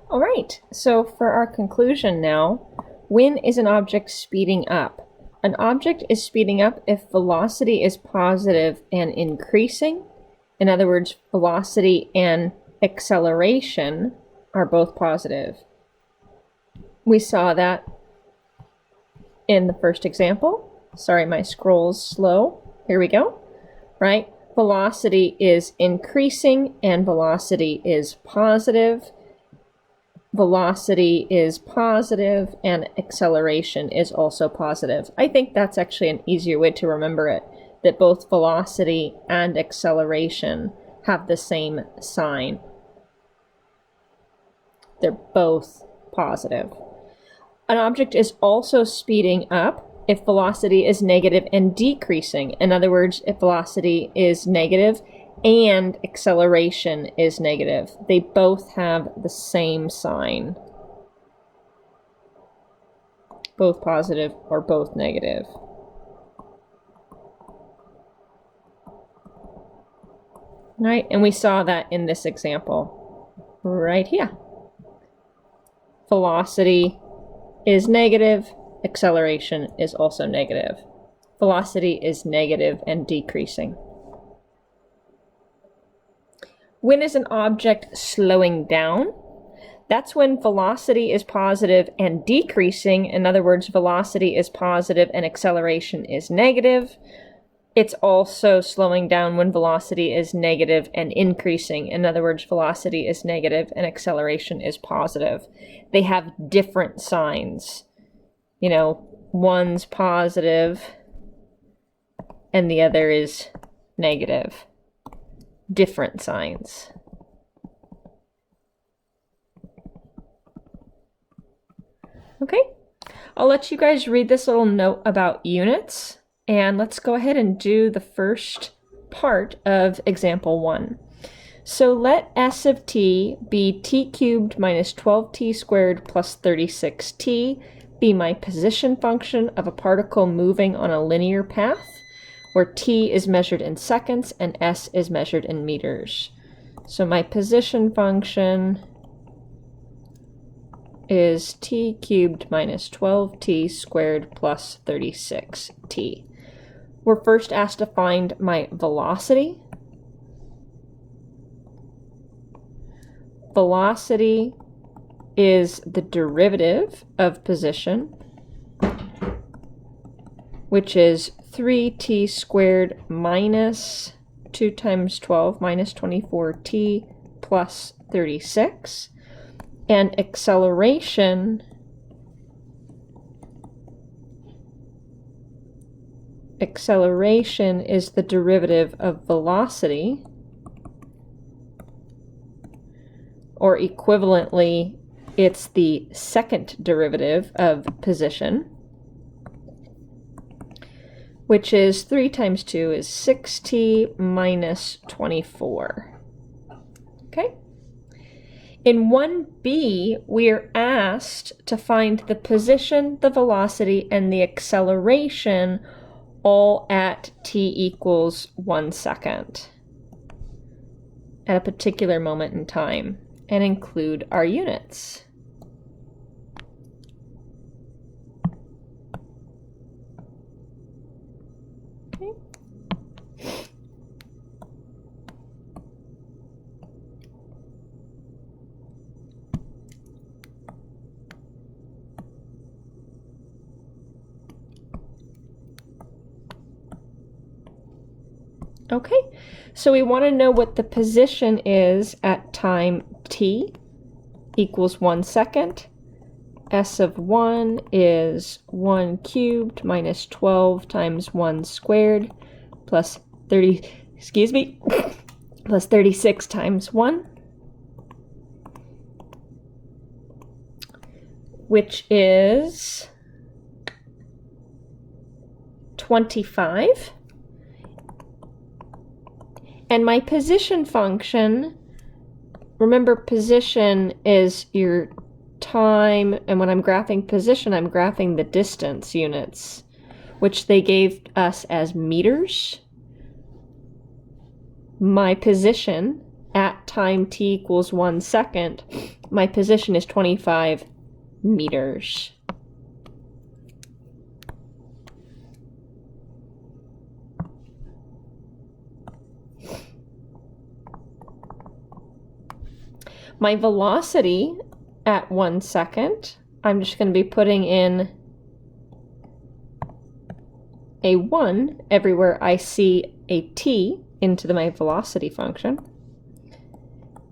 All right, so for our conclusion now, when is an object speeding up? An object is speeding up if velocity is positive and increasing. In other words, velocity and acceleration are both positive. We saw that in the first example. Sorry, my scroll's slow. Here we go. Right? Velocity is increasing and velocity is positive. Velocity is positive and acceleration is also positive. I think that's actually an easier way to remember it, that both velocity and acceleration have the same sign. They're both positive. An object is also speeding up if velocity is negative and decreasing. In other words, if velocity is negative and acceleration is negative. They both have the same sign. Both positive or both negative. Right, and we saw that in this example right here. Velocity is negative, acceleration is also negative. Velocity is negative and decreasing. When is an object slowing down? That's when velocity is positive and decreasing. In other words, velocity is positive and acceleration is negative. It's also slowing down when velocity is negative and increasing. In other words, velocity is negative and acceleration is positive. They have different signs. You know, one's positive and the other is negative. Different signs. Okay, I'll let you guys read this little note about units, and let's go ahead and do the first part of example 1. So let s of t be t cubed minus 12t squared plus 36t be my position function of a particle moving on a linear path, where t is measured in seconds and s is measured in meters. So my position function is t cubed minus 12t squared plus 36t. We're first asked to find my velocity. Velocity is the derivative of position, which is 3t squared minus 2 times 12 minus 24t plus 36. And acceleration is the derivative of velocity, or equivalently, it's the second derivative of position, which is 3 times 2 is 6t minus 24. Okay? In 1b, we are asked to find the position, the velocity, and the acceleration all at t equals 1 second at a particular moment in time, and include our units. Okay. Okay, so we want to know what the position is at time t equals 1 second. S of 1 is 1 cubed minus 12 times 1 squared plus 36 times 1, which is 25. And my position function, remember position is your time, and when I'm graphing position, I'm graphing the distance units, which they gave us as meters. My position at time t equals 1 second, my position is 25 meters. My velocity at 1 second, I'm just going to be putting in a 1 everywhere I see a t into my velocity function.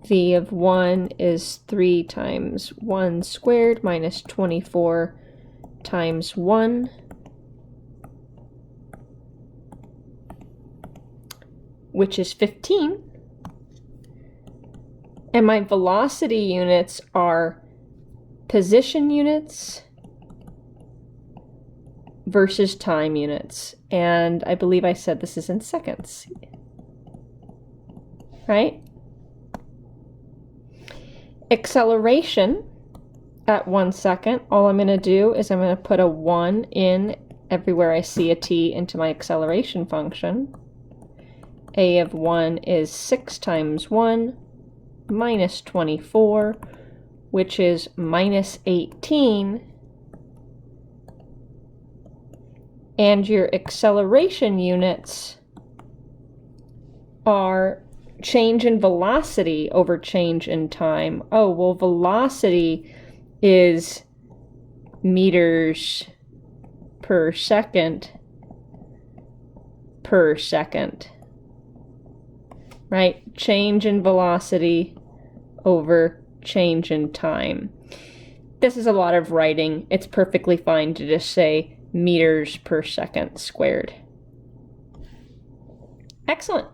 V of 1 is 3 times 1 squared minus 24 times 1. Which is 15. And my velocity units are position units versus time units. And I believe I said this is in seconds. Right? Acceleration at 1 second, all I'm going to do is I'm going to put a 1 in everywhere I see a t into my acceleration function. A of 1 is 6 times 1 minus 24, which is minus 18. And your acceleration units are change in velocity over change in time. Oh, well, velocity is meters per second, right? Change in velocity over change in time. This is a lot of writing. It's perfectly fine to just say meters per second squared. Excellent.